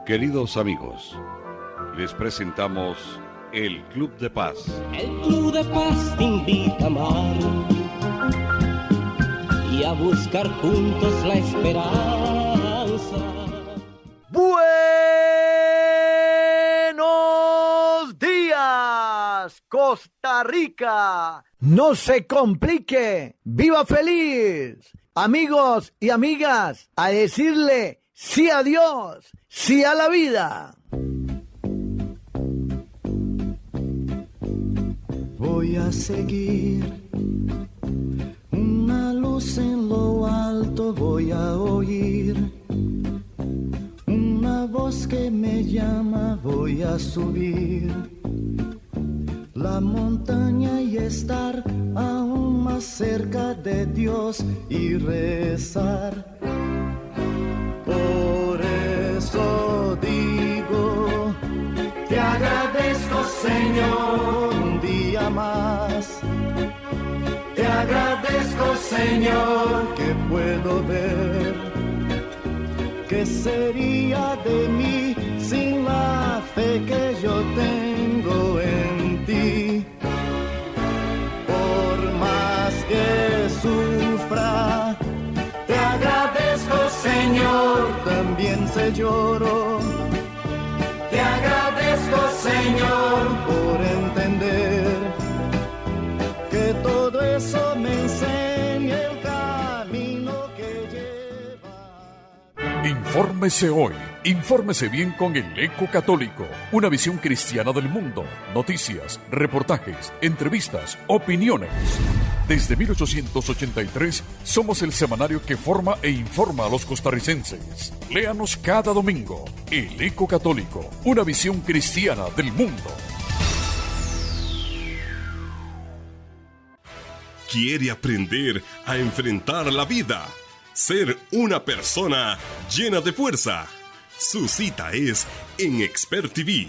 Queridos amigos, les presentamos el Club de Paz. El Club de Paz te invita a amar y a buscar juntos la esperanza. ¡Buenos días, Costa Rica! No se complique, viva feliz. Amigos y amigas, a decirle sí a Dios, sí a la vida. Voy a seguir una luz en lo alto, voy a oír una voz que me llama, voy a subir la montaña y estar aún más cerca de Dios y rezar. Por eso digo, te agradezco, Señor, un día más. Te agradezco, Señor, que puedo ver. ¿Qué sería de mí sin la fe que yo tengo en ti? Por más que sufra, te agradezco, Señor, también se lloro. Te agradezco, Señor, por entender que todo eso me enseña el camino que lleva. Infórmese hoy. Infórmese bien con el Eco Católico, una visión cristiana del mundo. Noticias, reportajes, entrevistas, opiniones. Desde 1883 somos el semanario que forma e informa a los costarricenses. Léanos cada domingo. El Eco Católico, una visión cristiana del mundo. ¿Quiere aprender a enfrentar la vida? Ser una persona llena de fuerza. Su cita es en Expert TV,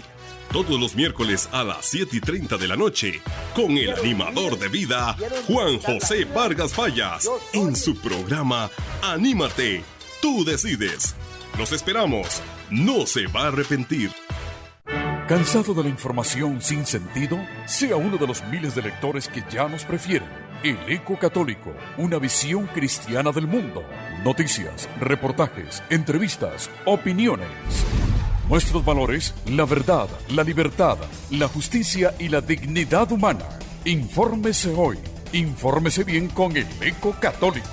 todos los miércoles a las 7:30 de la noche, con el animador de vida, Juan José Vargas Fallas, en su programa Anímate, tú decides. Los esperamos, no se va a arrepentir. ¿Cansado de la información sin sentido? Sea uno de los miles de lectores que ya nos prefieren. El Eco Católico, una visión cristiana del mundo. Noticias, reportajes, entrevistas, opiniones. Nuestros valores, la verdad, la libertad, la justicia y la dignidad humana. Infórmese hoy. Infórmese bien con el Eco Católico.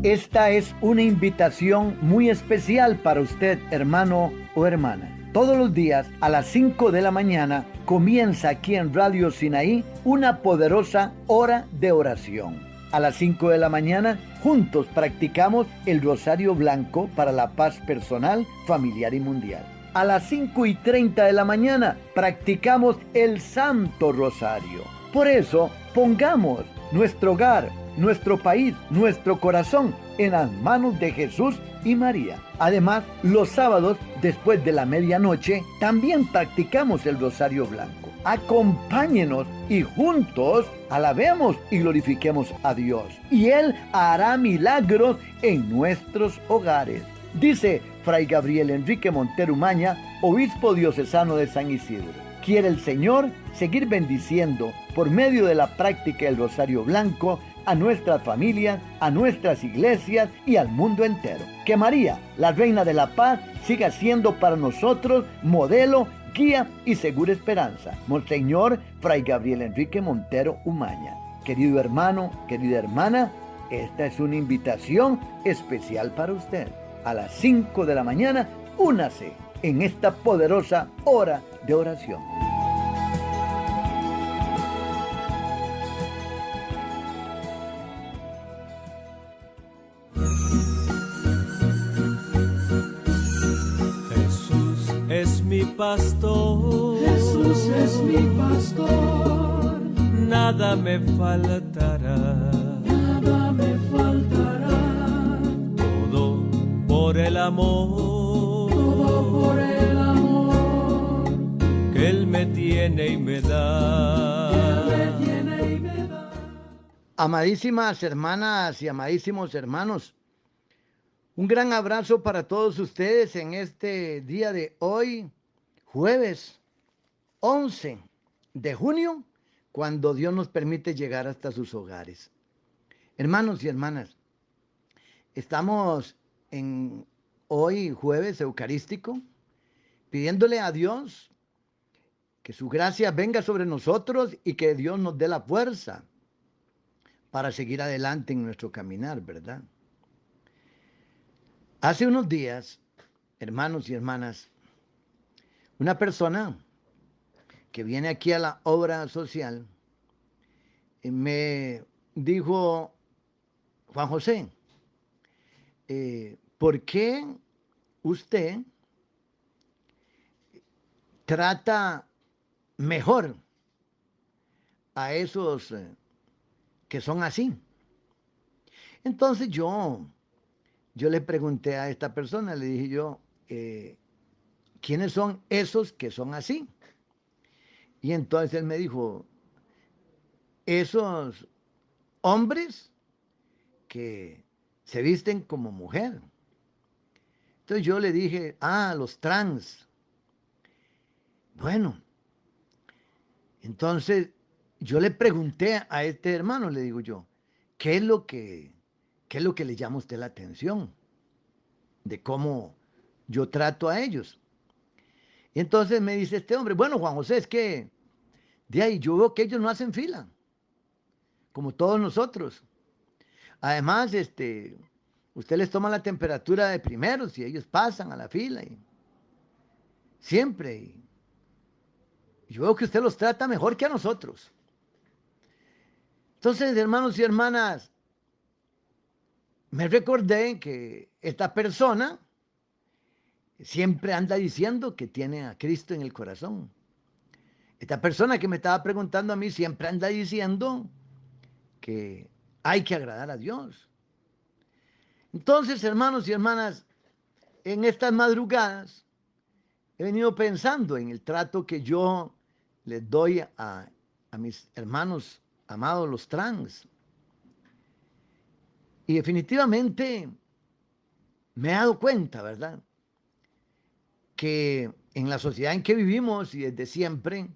Esta es una invitación muy especial para usted, hermano o hermana. Todos los días a las 5 de la mañana comienza aquí en Radio Sinaí una poderosa hora de oración. A las 5 de la mañana juntos practicamos el Rosario Blanco para la paz personal, familiar y mundial. A las 5:30 de la mañana practicamos el Santo Rosario. Por eso pongamos nuestro hogar, nuestro país, nuestro corazón en las manos de Jesús y María. Además, los sábados, después de la medianoche, también practicamos el Rosario Blanco. Acompáñenos y juntos alabemos y glorifiquemos a Dios. Y Él hará milagros en nuestros hogares. Dice Fray Gabriel Enrique Montero Umaña, obispo diocesano de San Isidro. Quiere el Señor seguir bendiciendo por medio de la práctica del Rosario Blanco a nuestras familias, a nuestras iglesias y al mundo entero. Que María, la Reina de la Paz, siga siendo para nosotros modelo, guía y segura esperanza. Monseñor Fray Gabriel Enrique Montero Umaña. Querido hermano, querida hermana, esta es una invitación especial para usted. A las 5 de la mañana, únase en esta poderosa hora de oración. Es mi pastor, Jesús es mi pastor, nada me faltará, nada me faltará. por el amor, todo por el amor que Él me tiene y me da. que Él me tiene y me da. Amadísimas hermanas y amadísimos hermanos, un gran abrazo para todos ustedes en este día de hoy, jueves 11 de junio, cuando Dios nos permite llegar hasta sus hogares. Hermanos y hermanas, estamos en hoy jueves eucarístico, pidiéndole a Dios que su gracia venga sobre nosotros y que Dios nos dé la fuerza para seguir adelante en nuestro caminar, ¿verdad? Hace unos días, hermanos y hermanas, una persona que viene aquí a la obra social me dijo: Juan José, ¿por qué usted trata mejor a esos que son así? Entonces yo le pregunté a esta persona, le dije yo, ¿quiénes son esos que son así? Y entonces él me dijo, esos hombres que se visten como mujer. Entonces yo le dije, los trans. Bueno, entonces yo le pregunté a este hermano, le digo yo, ¿qué es lo que le llama a usted la atención de cómo yo trato a ellos? Y entonces me dice este hombre, bueno, Juan José, es que de ahí yo veo que ellos no hacen fila, como todos nosotros. Además, usted les toma la temperatura de primeros y ellos pasan a la fila y siempre. Y yo veo que usted los trata mejor que a nosotros. Entonces, hermanos y hermanas, me recordé que esta persona siempre anda diciendo que tiene a Cristo en el corazón. Esta persona que me estaba preguntando a mí siempre anda diciendo que hay que agradar a Dios. Entonces, hermanos y hermanas, en estas madrugadas he venido pensando en el trato que yo les doy a mis hermanos amados, los trans. Y definitivamente me he dado cuenta, ¿verdad?, que en la sociedad en que vivimos y desde siempre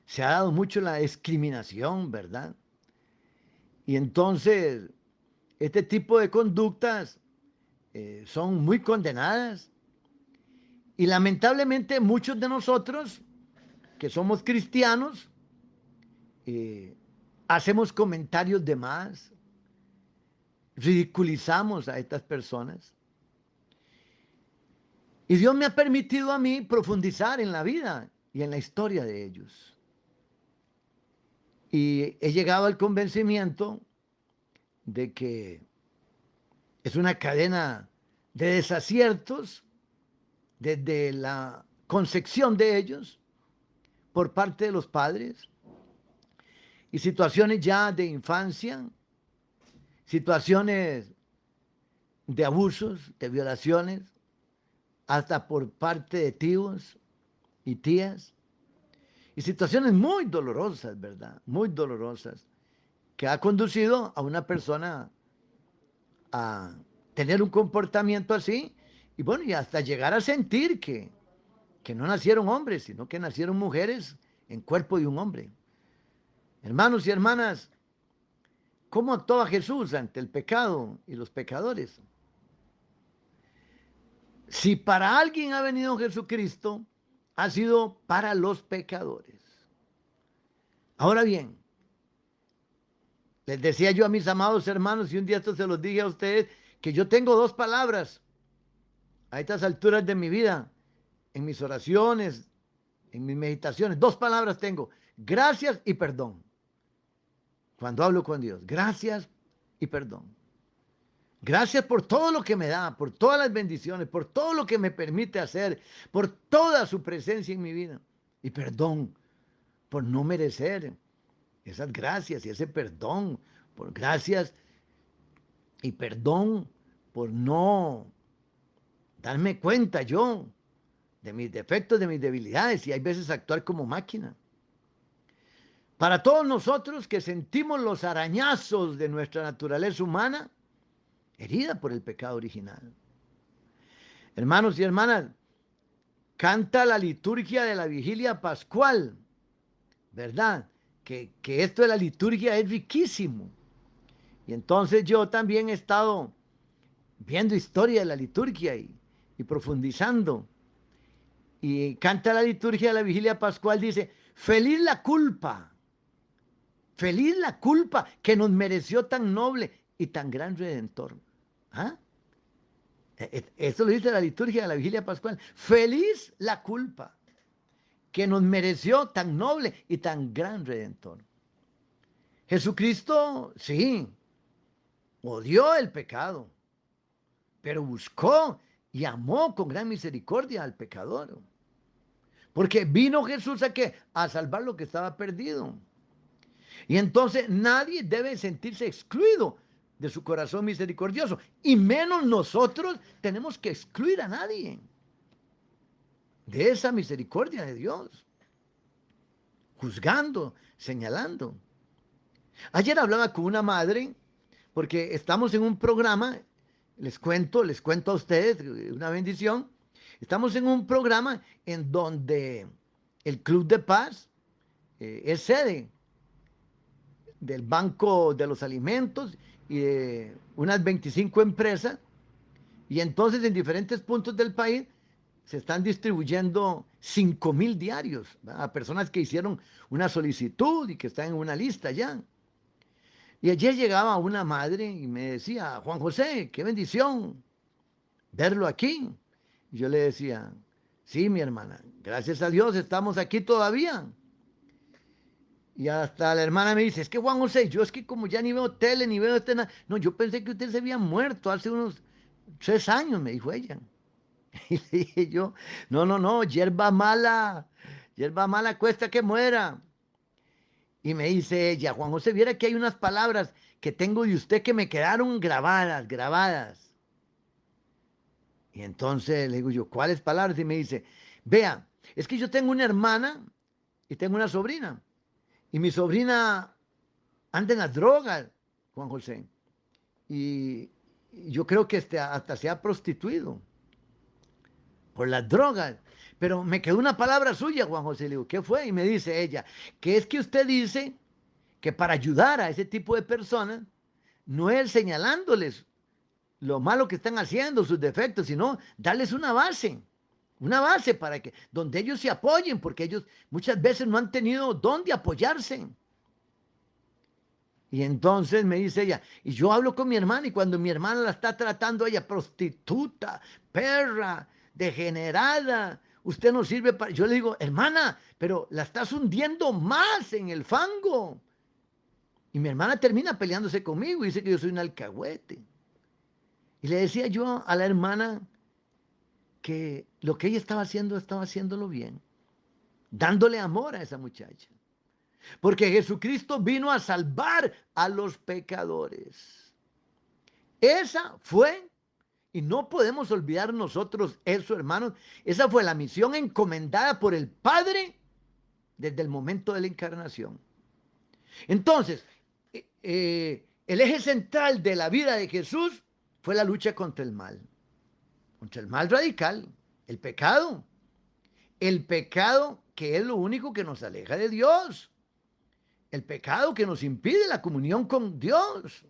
se ha dado mucho la discriminación, ¿verdad? Y entonces este tipo de conductas son muy condenadas y lamentablemente muchos de nosotros que somos cristianos hacemos comentarios de más, ridiculizamos a estas personas. Y Dios me ha permitido a mí profundizar en la vida y en la historia de ellos. Y he llegado al convencimiento de que es una cadena de desaciertos desde la concepción de ellos por parte de los padres y situaciones ya de infancia, situaciones de abusos, de violaciones, hasta por parte de tíos y tías, y situaciones muy dolorosas, ¿verdad? Muy dolorosas, que ha conducido a una persona a tener un comportamiento así, y bueno, y hasta llegar a sentir que no nacieron hombres, sino que nacieron mujeres en cuerpo de un hombre. Hermanos y hermanas, ¿cómo actuaba Jesús ante el pecado y los pecadores? Si para alguien ha venido Jesucristo, ha sido para los pecadores. Ahora bien, les decía yo a mis amados hermanos, y un día esto se los dije a ustedes, que yo tengo dos palabras a estas alturas de mi vida, en mis oraciones, en mis meditaciones, dos palabras tengo: gracias y perdón. Cuando hablo con Dios, gracias y perdón. Gracias por todo lo que me da, por todas las bendiciones, por todo lo que me permite hacer, por toda su presencia en mi vida. Y perdón por no merecer esas gracias y ese perdón. Por gracias y perdón por no darme cuenta yo de mis defectos, de mis debilidades, y hay veces actuar como máquina. Para todos nosotros que sentimos los arañazos de nuestra naturaleza humana, herida por el pecado original. Hermanos y hermanas, canta la liturgia de la vigilia pascual, ¿verdad? Que esto de la liturgia es riquísimo. Y entonces yo también he estado viendo historia de la liturgia y profundizando. Y canta la liturgia de la vigilia pascual, dice, feliz la culpa que nos mereció tan noble y tan gran Redentor. ¿Ah? Esto lo dice la liturgia de la vigilia pascual. Feliz la culpa que nos mereció tan noble y tan gran Redentor. Jesucristo, sí, odió el pecado, pero buscó y amó con gran misericordia al pecador. Porque vino Jesús ¿a qué? A salvar lo que estaba perdido. Y entonces nadie debe sentirse excluido de su corazón misericordioso. Y menos nosotros tenemos que excluir a nadie de esa misericordia de Dios. Juzgando, señalando. Ayer hablaba con una madre, porque estamos en un programa, les cuento a ustedes, una bendición. Estamos en un programa en donde el Club de Paz es sede del Banco de los Alimentos y de unas 25 empresas, y entonces en diferentes puntos del país se están distribuyendo 5,000 diarios, ¿verdad?, a personas que hicieron una solicitud y que están en una lista ya. Y ayer llegaba una madre y me decía, Juan José, qué bendición verlo aquí. Y yo le decía, sí, mi hermana, gracias a Dios estamos aquí todavía. Y hasta la hermana me dice, es que Juan José, yo es que como ya ni veo tele, ni veo nada. No, yo pensé que usted se había muerto hace unos 3 años, me dijo ella. Y le dije yo, no, hierba mala cuesta que muera. Y me dice ella, Juan José, viera que hay unas palabras que tengo de usted que me quedaron grabadas. Y entonces le digo yo, ¿cuáles palabras? Y me dice, vea, es que yo tengo una hermana y tengo una sobrina. Y mi sobrina anda en las drogas, Juan José. Y yo creo que hasta se ha prostituido por las drogas. Pero me quedó una palabra suya, Juan José. Le digo, ¿qué fue? Y me dice ella, que es que usted dice que para ayudar a ese tipo de personas, no es señalándoles lo malo que están haciendo, sus defectos, sino darles una base para que, donde ellos se apoyen, porque ellos muchas veces no han tenido dónde apoyarse. Y entonces me dice ella, y yo hablo con mi hermana, y cuando mi hermana la está tratando ella, prostituta, perra, degenerada, usted no sirve para... Yo le digo, hermana, pero la estás hundiendo más en el fango. Y mi hermana termina peleándose conmigo y dice que yo soy un alcahuete. Y le decía yo a la hermana que lo que ella estaba haciéndolo bien, dándole amor a esa muchacha. Porque Jesucristo vino a salvar a los pecadores. Esa fue, y no podemos olvidar nosotros eso, hermanos, esa fue la misión encomendada por el Padre desde el momento de la encarnación. Entonces, el eje central de la vida de Jesús fue la lucha contra el mal radical, el pecado que es lo único que nos aleja de Dios, el pecado que nos impide la comunión con Dios.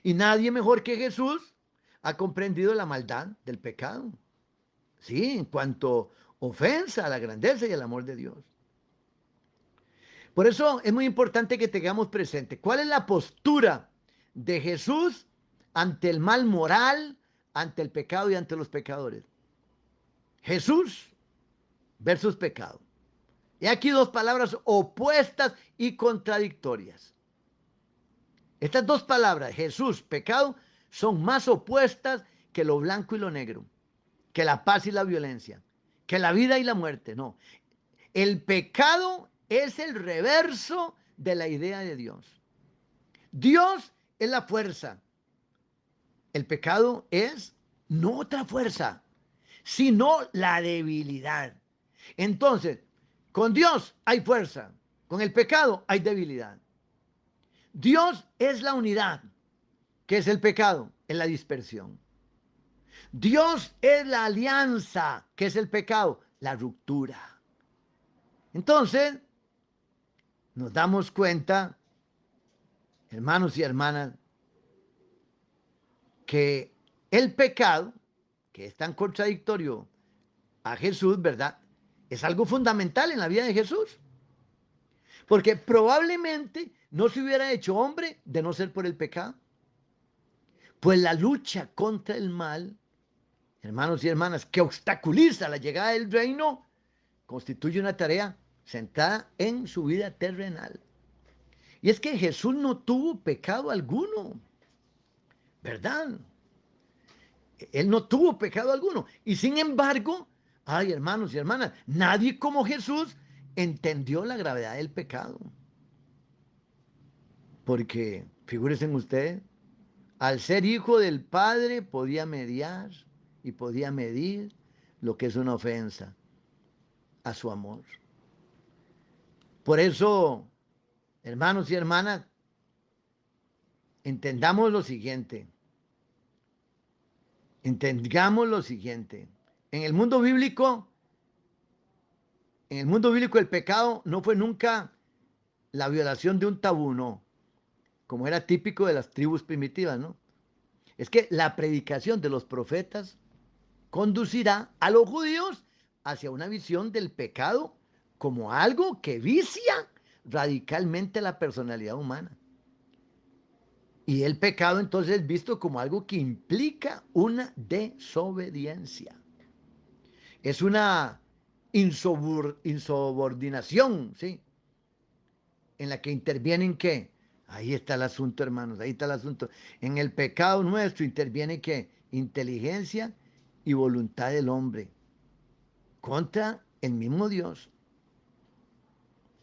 Y nadie mejor que Jesús ha comprendido la maldad del pecado, sí, en cuanto ofensa a la grandeza y al amor de Dios. Por eso es muy importante que tengamos presente cuál es la postura de Jesús ante el mal moral, ante el pecado y ante los pecadores. Jesús versus pecado. Y aquí dos palabras opuestas y contradictorias. Estas dos palabras, Jesús, pecado, son más opuestas que lo blanco y lo negro, que la paz y la violencia, que la vida y la muerte. No, el pecado es el reverso de la idea de Dios. Dios es la fuerza. El pecado es no otra fuerza, sino la debilidad. Entonces, con Dios hay fuerza, con el pecado hay debilidad. Dios es la unidad, que es el pecado, es la dispersión. Dios es la alianza, que es el pecado, la ruptura. Entonces, nos damos cuenta, hermanos y hermanas, que el pecado, que es tan contradictorio a Jesús, ¿verdad?, es algo fundamental en la vida de Jesús. Porque probablemente no se hubiera hecho hombre de no ser por el pecado. Pues la lucha contra el mal, hermanos y hermanas, que obstaculiza la llegada del reino, constituye una tarea centrada en su vida terrenal. Y es que Jesús no tuvo pecado alguno, ¿verdad? Él no tuvo pecado alguno. Y sin embargo, ay, hermanos y hermanas, nadie como Jesús entendió la gravedad del pecado. Porque, figúrense ustedes, al ser hijo del Padre podía mediar y podía medir lo que es una ofensa a su amor. Por eso, hermanos y hermanas, entendamos lo siguiente. Entendamos lo siguiente. En el mundo bíblico el pecado no fue nunca la violación de un tabú, no, como era típico de las tribus primitivas, ¿no? Es que la predicación de los profetas conducirá a los judíos hacia una visión del pecado como algo que vicia radicalmente la personalidad humana. Y el pecado entonces es visto como algo que implica una desobediencia. Es una insubordinación, ¿sí? En la que intervienen, ¿qué? Ahí está el asunto, hermanos, ahí está el asunto. En el pecado nuestro interviene, ¿qué? Inteligencia y voluntad del hombre contra el mismo Dios.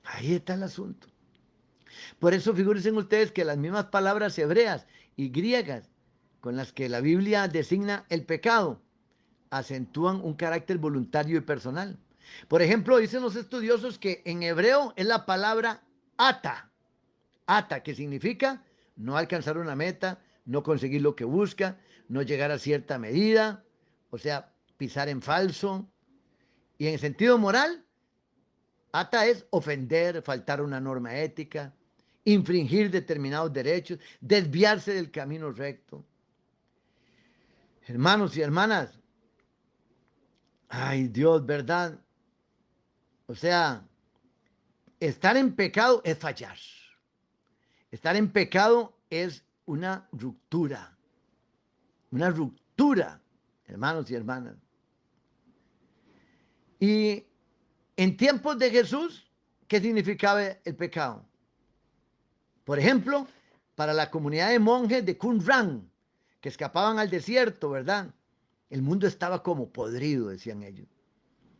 Ahí está el asunto. Por eso figúrense ustedes que las mismas palabras hebreas y griegas con las que la Biblia designa el pecado acentúan un carácter voluntario y personal. Por ejemplo, dicen los estudiosos que en hebreo es la palabra ata, que significa no alcanzar una meta, no conseguir lo que busca, no llegar a cierta medida, o sea, pisar en falso. Y en sentido moral, ata es ofender, faltar a una norma ética, infringir determinados derechos, desviarse del camino recto. Hermanos y hermanas, ay Dios, ¿verdad? O sea, estar en pecado es fallar. Estar en pecado es una ruptura, hermanos y hermanas. Y en tiempos de Jesús, ¿qué significaba el pecado? Por ejemplo, para la comunidad de monjes de Qumran, que escapaban al desierto, ¿verdad? El mundo estaba como podrido, decían ellos.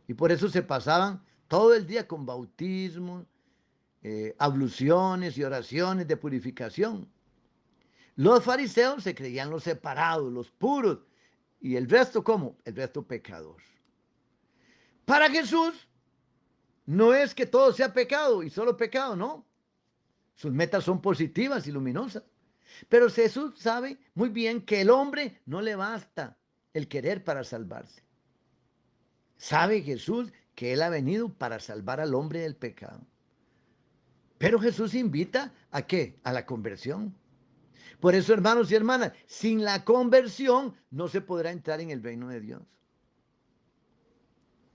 Y por eso se pasaban todo el día con bautismo, abluciones y oraciones de purificación. Los fariseos se creían los separados, los puros. ¿Y el resto cómo? El resto pecador. Para Jesús, no es que todo sea pecado y solo pecado, no. Sus metas son positivas y luminosas. Pero Jesús sabe muy bien que el hombre no le basta el querer para salvarse. Sabe Jesús que Él ha venido para salvar al hombre del pecado. Pero Jesús invita ¿a qué? A la conversión. Por eso, hermanos y hermanas, sin la conversión no se podrá entrar en el reino de Dios.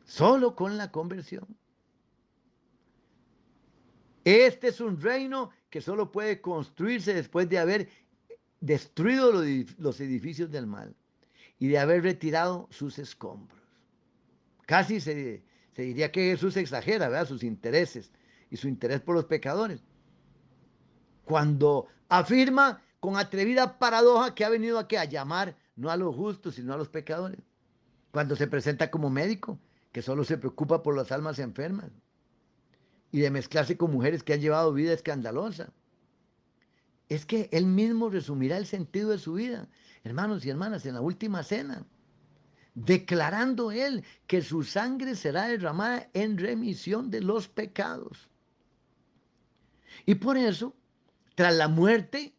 Solo con la conversión. Este es un reino que solo puede construirse después de haber destruido los edificios del mal y de haber retirado sus escombros. Casi se diría que Jesús exagera, ¿verdad?, sus intereses y su interés por los pecadores, cuando afirma con atrevida paradoja que ha venido aquí a llamar no a los justos, sino a los pecadores, cuando se presenta como médico que solo se preocupa por las almas enfermas y de mezclarse con mujeres que han llevado vida escandalosa. Es que Él mismo resumirá el sentido de su vida, hermanos y hermanas, en la última cena. declarando él que su sangre será derramada en remisión de los pecados. Y por eso, tras la muerte,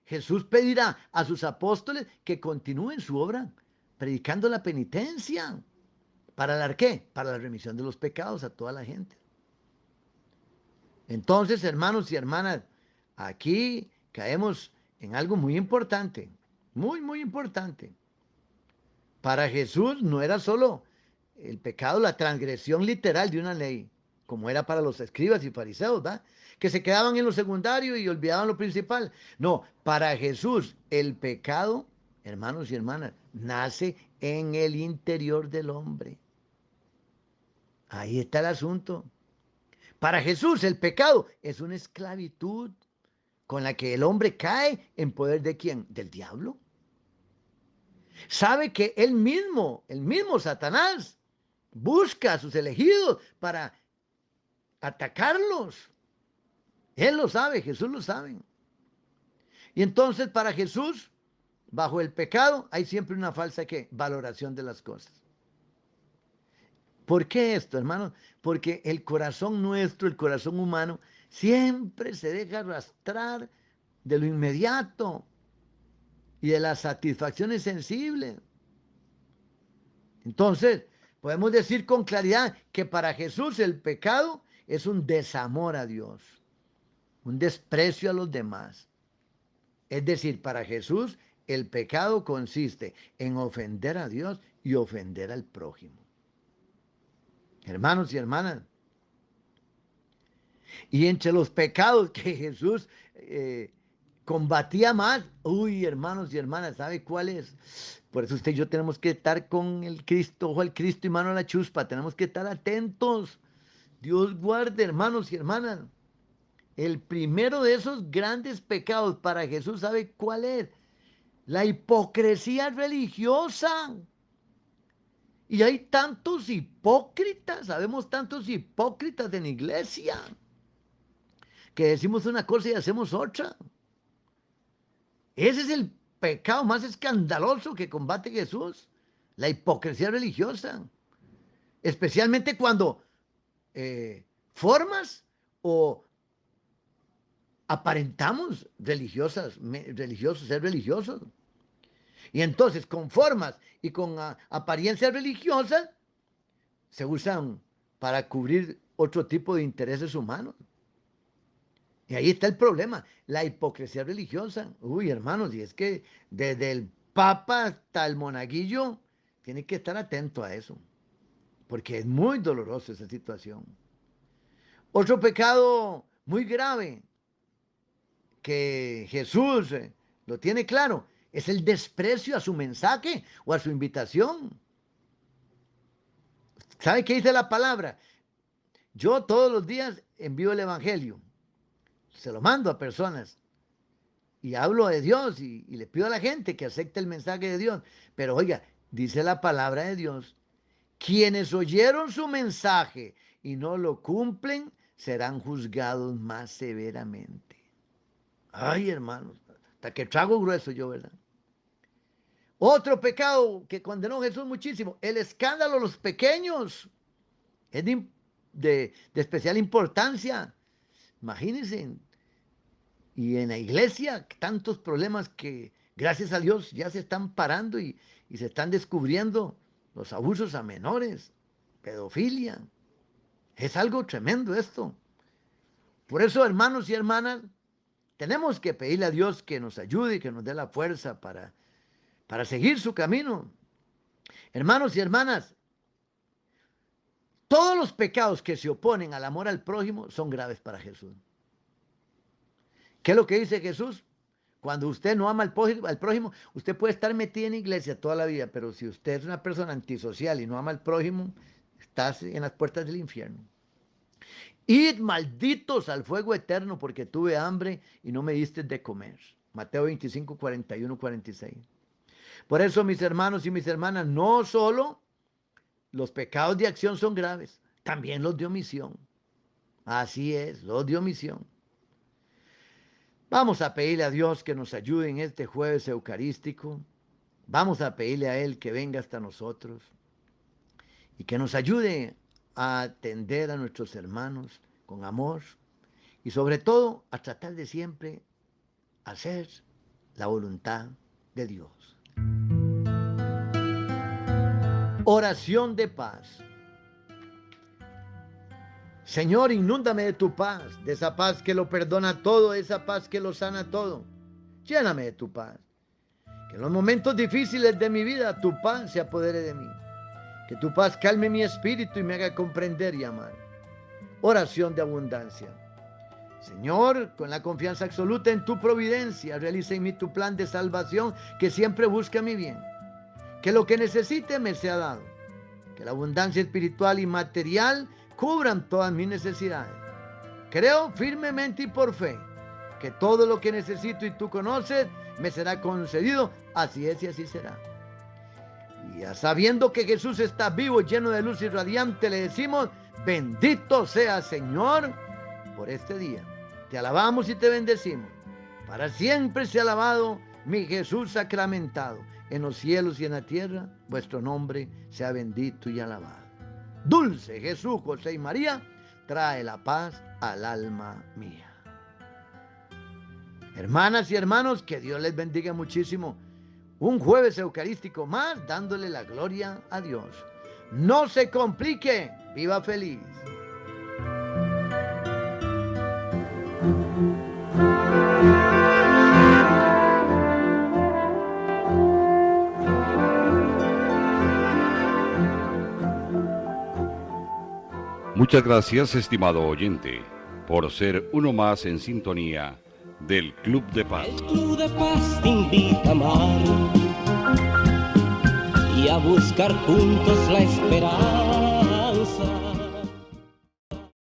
Jesús pedirá a sus apóstoles que continúen su obra, predicando la penitencia. ¿Para dar qué? Para la remisión de los pecados a toda la gente. Entonces, hermanos y hermanas, aquí caemos en algo muy importante, muy, muy importante. Para Jesús no era solo el pecado, la transgresión literal de una ley, como era para los escribas y fariseos, ¿verdad? Que se quedaban en lo secundario y olvidaban lo principal. No, para Jesús el pecado, hermanos y hermanas, nace en el interior del hombre. Ahí está el asunto. Para Jesús el pecado es una esclavitud con la que el hombre cae en poder ¿de quién? Del diablo. Sabe que el mismo Satanás, busca a sus elegidos para atacarlos. Él lo sabe, Jesús lo sabe. Y entonces para Jesús, bajo el pecado, hay siempre una falsa ¿qué? Valoración de las cosas. ¿Por qué esto, hermanos? Porque el corazón nuestro, el corazón humano, siempre se deja arrastrar de lo inmediato y de las satisfacciones sensibles. Entonces, podemos decir con claridad que para Jesús el pecado es un desamor a Dios, un desprecio a los demás. Es decir, para Jesús el pecado consiste en ofender a Dios y ofender al prójimo. Hermanos y hermanas, y entre los pecados que Jesús combatía más, hermanos y hermanas, ¿sabe cuál es? Por eso usted y yo tenemos que estar con el Cristo, ojo al Cristo y mano a la chuspa, tenemos que estar atentos. Dios guarde, hermanos y hermanas. El primero de esos grandes pecados para Jesús, ¿sabe cuál es? La hipocresía religiosa. Y hay tantos hipócritas, sabemos tantos hipócritas en la iglesia, que decimos una cosa y hacemos otra. Ese es el pecado más escandaloso que combate Jesús, la hipocresía religiosa. Especialmente cuando formas o aparentamos religiosos, ser religiosos. Y entonces con formas y con apariencias religiosas se usan para cubrir otro tipo de intereses humanos. Y ahí está el problema, la hipocresía religiosa. Hermanos, y es que desde el Papa hasta el monaguillo tiene que estar atento a eso, porque es muy doloroso esa situación. Otro pecado muy grave que Jesús lo tiene claro es el desprecio a su mensaje o a su invitación. ¿Sabe qué dice la palabra? Yo todos los días envío el evangelio, se lo mando a personas y hablo de Dios y le pido a la gente que acepte el mensaje de Dios. Pero oiga, dice la palabra de Dios, quienes oyeron su mensaje y no lo cumplen serán juzgados más severamente. Ay, hermanos, hasta que trago grueso yo, ¿verdad? Otro pecado que condenó Jesús muchísimo, el escándalo a los pequeños. Es de especial importancia. Imagínense, y en la iglesia tantos problemas que gracias a Dios ya se están parando y se están descubriendo los abusos a menores, pedofilia. Es algo tremendo esto. Por eso, hermanos y hermanas, tenemos que pedirle a Dios que nos ayude y que nos dé la fuerza para seguir su camino. Hermanos y hermanas, todos los pecados que se oponen al amor al prójimo son graves para Jesús. ¿Qué es lo que dice Jesús? Cuando usted no ama al prójimo, usted puede estar metido en la iglesia toda la vida, pero si usted es una persona antisocial y no ama al prójimo, estás en las puertas del infierno. Id malditos al fuego eterno porque tuve hambre y no me diste de comer. Mateo 25, 41, 46. Por eso, mis hermanos y mis hermanas, no solo los pecados de acción son graves, también los de omisión. Así es, los de omisión. Vamos a pedirle a Dios que nos ayude en este jueves eucarístico Vamos a pedirle a Él que venga hasta nosotros y que nos ayude a atender a nuestros hermanos con amor y sobre todo a tratar de siempre hacer la voluntad de Dios. Oración de paz. Señor, inúndame de tu paz, de esa paz que lo perdona todo, de esa paz que lo sana todo. Lléname de tu paz. Que en los momentos difíciles de mi vida tu paz se apodere de mí. Que tu paz calme mi espíritu y me haga comprender y amar. Oración de abundancia. Señor, con la confianza absoluta en tu providencia, realiza en mí tu plan de salvación que siempre busca mi bien. Que lo que necesite me sea dado. Que la abundancia espiritual y material cubran todas mis necesidades. Creo firmemente y por fe que todo lo que necesito y tú conoces me será concedido. Así es y así será. Y ya sabiendo que Jesús está vivo, lleno de luz y radiante, le decimos: bendito sea, Señor, por este día. Te alabamos y te bendecimos. Para siempre sea alabado mi Jesús sacramentado. En los cielos y en la tierra, vuestro nombre sea bendito y alabado. Dulce Jesús, José y María, trae la paz al alma mía. Hermanas y hermanos, que Dios les bendiga muchísimo. Un jueves eucarístico más, dándole la gloria a Dios. No se complique, viva feliz. Muchas gracias, estimado oyente, por ser uno más en sintonía del Club de Paz. El Club de Paz te invita a amar y a buscar juntos la esperanza.